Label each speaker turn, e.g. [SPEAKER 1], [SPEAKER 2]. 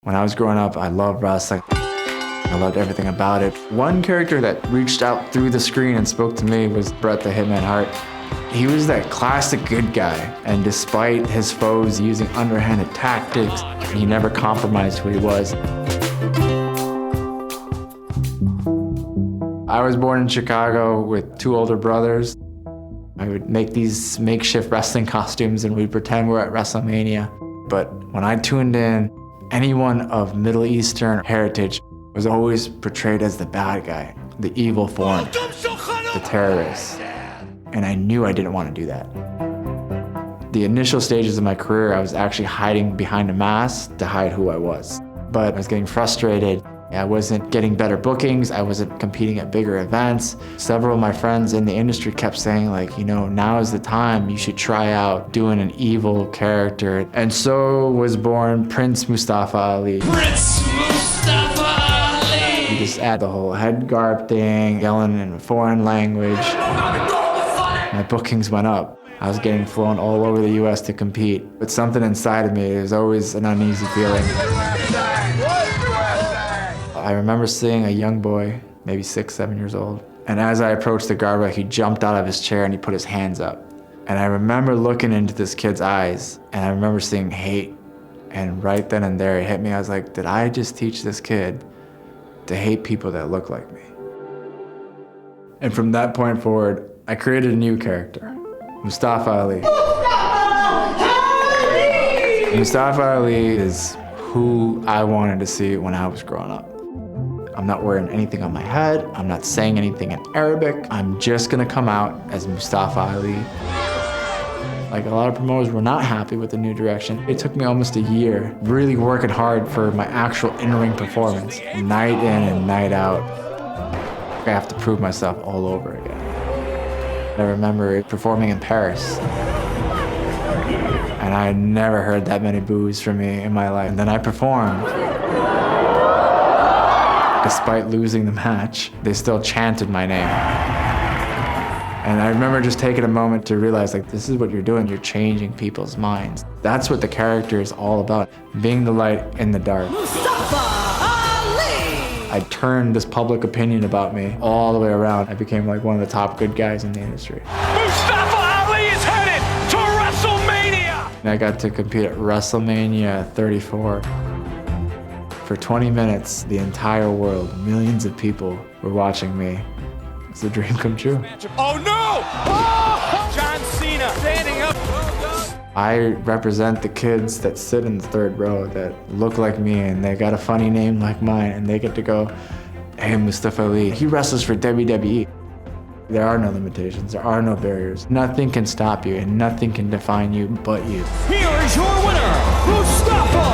[SPEAKER 1] When I was growing up, I loved wrestling. I loved everything about it. One character that reached out through the screen and spoke to me was Bret the Hitman Hart. He was that classic good guy, and despite his foes using underhanded tactics, he never compromised who he was. I was born in Chicago with two older brothers. I would make these makeshift wrestling costumes and we'd pretend we're at WrestleMania. But when I tuned in, anyone of Middle Eastern heritage was always portrayed as the bad guy, the evil form, the terrorist. And I knew I didn't want to do that. The initial stages of my career, I was actually hiding behind a mask to hide who I was. But I was getting frustrated. I wasn't getting better bookings. I wasn't competing at bigger events. Several of my friends in the industry kept saying, like, you know, now is the time. You should try out doing an evil character. And so was born Prince Mustafa Ali.
[SPEAKER 2] Prince Mustafa Ali!
[SPEAKER 1] You just add the whole head garb thing, yelling in a foreign language. My bookings went up. I was getting flown all over the US to compete. But something inside of me, there's always an uneasy feeling. I remember seeing a young boy, maybe 6, 7 years old. And as I approached the guard rail, he jumped out of his chair and he put his hands up. And I remember looking into this kid's eyes and I remember seeing hate. And right then and there it hit me. I was like, did I just teach this kid to hate people that look like me? And from that point forward, I created a new character, Mustafa Ali. Mustafa Ali is who I wanted to see when I was growing up. I'm not wearing anything on my head. I'm not saying anything in Arabic. I'm just gonna come out as Mustafa Ali. Like, a lot of promoters were not happy with the new direction. It took me almost a year really working hard for my actual in-ring performance, night in and night out. I have to prove myself all over again. I remember performing in Paris. And I had never heard that many boos from me in my life. And then I performed. Despite losing the match, they still chanted my name. And I remember just taking a moment to realize, like, this is what you're doing. You're changing people's minds. That's what the character is all about, being the light in the dark.
[SPEAKER 2] Mustafa Ali!
[SPEAKER 1] I turned this public opinion about me all the way around. I became like one of the top good guys in the industry.
[SPEAKER 2] Mustafa Ali is headed to WrestleMania!
[SPEAKER 1] And I got to compete at WrestleMania 34. For 20 minutes, the entire world, millions of people were watching me. It's a dream come true.
[SPEAKER 2] Oh no! Oh! John Cena standing up.
[SPEAKER 1] I represent the kids that sit in the third row that look like me and they got a funny name like mine and they get to go, hey, Mustafa Ali, he wrestles for WWE. There are no limitations, there are no barriers. Nothing can stop you and nothing can define you but you.
[SPEAKER 2] Here is your winner, Mustafa